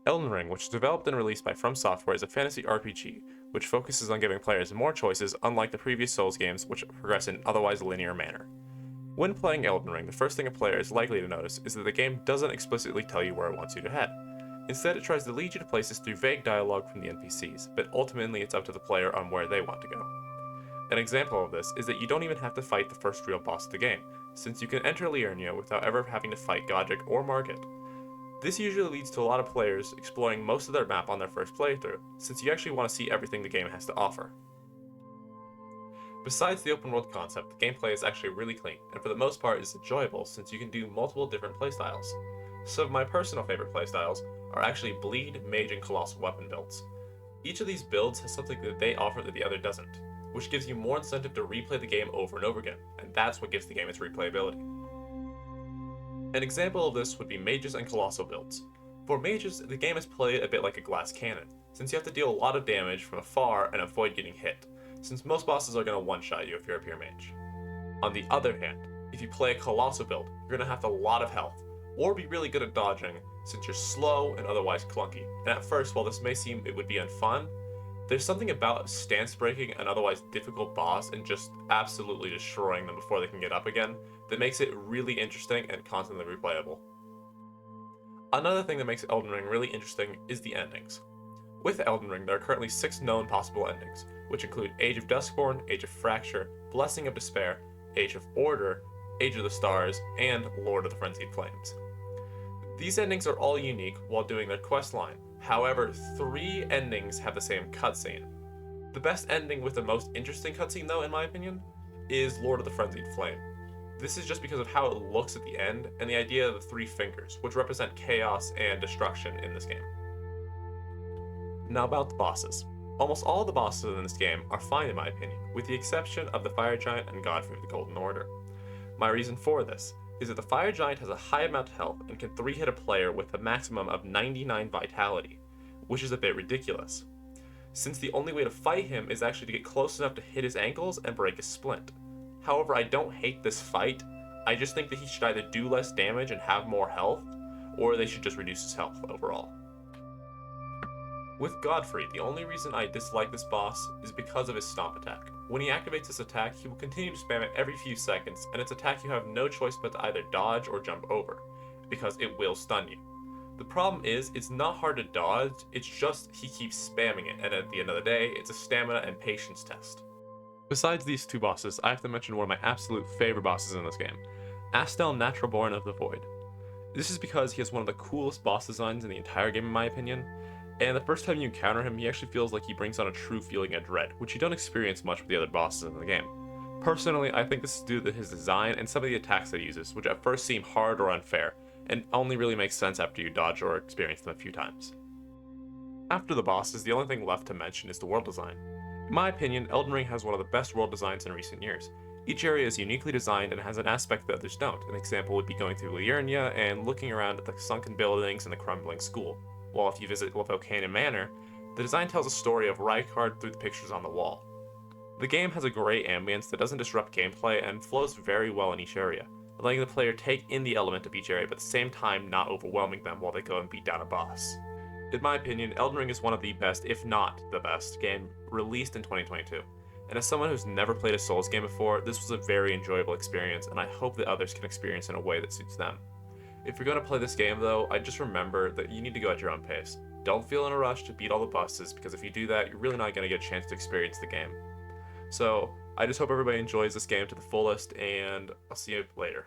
Elden Ring, which was developed and released by From Software, is a fantasy RPG, which focuses on giving players more choices unlike the previous Souls games, which progress in an otherwise linear manner. When playing Elden Ring, the first thing a player is likely to notice is that the game doesn't explicitly tell you where it wants you to head. Instead, it tries to lead you to places through vague dialogue from the NPCs, but ultimately it's up to the player on where they want to go. An example of this is that you don't even have to fight the first real boss of the game, since you can enter Liurnia without ever having to fight Godric or Margit. This usually leads to a lot of players exploring most of their map on their first playthrough, since you actually want to see everything the game has to offer. Besides the open world concept, the gameplay is actually really clean, and for the most part is enjoyable since you can do multiple different playstyles. Some of my personal favorite playstyles are actually Bleed, Mage, and Colossal weapon builds. Each of these builds has something that they offer that the other doesn't, which gives you more incentive to replay the game over and over again, and that's what gives the game its replayability. An example of this would be Mages and Colossal builds. For Mages, the game is played a bit like a glass cannon, since you have to deal a lot of damage from afar and avoid getting hit, since most bosses are going to one-shot you if you're a pure mage. On the other hand, if you play a Colossal build, you're going to have a lot of health, or be really good at dodging, since you're slow and otherwise clunky. And at first, while this may seem it would be unfun, there's something about stance breaking an otherwise difficult boss and just absolutely destroying them before they can get up again that makes it really interesting and constantly replayable. Another thing that makes Elden Ring really interesting is the endings. With Elden Ring, there are currently 6 known possible endings, which include Age of Duskborn, Age of Fracture, Blessing of Despair, Age of Order, Age of the Stars, and Lord of the Frenzied Flames. These endings are all unique while doing their quest line. However, 3 endings have the same cutscene. The best ending with the most interesting cutscene, though, in my opinion, is Lord of the Frenzied Flame. This is just because of how it looks at the end and the idea of the 3 fingers, which represent chaos and destruction in this game. Now about the bosses. Almost all the bosses in this game are fine in my opinion, with the exception of the Fire Giant and Godfrey of the Golden Order. My reason for this is that the Fire Giant has a high amount of health and can 3-hit a player with a maximum of 99 vitality, which is a bit ridiculous, since the only way to fight him is actually to get close enough to hit his ankles and break his splint. However, I don't hate this fight, I just think that he should either do less damage and have more health, or they should just reduce his health overall. With Godfrey, the only reason I dislike this boss is because of his stomp attack. When he activates this attack, he will continue to spam it every few seconds, and its attack you have no choice but to either dodge or jump over, because it will stun you. The problem is, it's not hard to dodge, it's just he keeps spamming it, and at the end of the day, it's a stamina and patience test. Besides these 2 bosses, I have to mention one of my absolute favorite bosses in this game, Astel Natural Born of the Void. This is because he has one of the coolest boss designs in the entire game in my opinion, and the first time you encounter him, he actually feels like he brings on a true feeling of dread, which you don't experience much with the other bosses in the game. Personally, I think this is due to his design and some of the attacks that he uses, which at first seem hard or unfair, and only really makes sense after you dodge or experience them a few times. After the bosses, the only thing left to mention is the world design. In my opinion, Elden Ring has one of the best world designs in recent years. Each area is uniquely designed and has an aspect that others don't. An example would be going through Liurnia and looking around at the sunken buildings and the crumbling school. While if you visit Volcanic Manor, the design tells a story of Rykard through the pictures on the wall. The game has a great ambience that doesn't disrupt gameplay and flows very well in each area, letting the player take in the element of each area but at the same time not overwhelming them while they go and beat down a boss. In my opinion, Elden Ring is one of the best, if not the best, game released in 2022. And as someone who's never played a Souls game before, this was a very enjoyable experience, and I hope that others can experience in a way that suits them. If you're going to play this game though, I just remember that you need to go at your own pace. Don't feel in a rush to beat all the bosses, because if you do that, you're really not going to get a chance to experience the game. So, I just hope everybody enjoys this game to the fullest, and I'll see you later.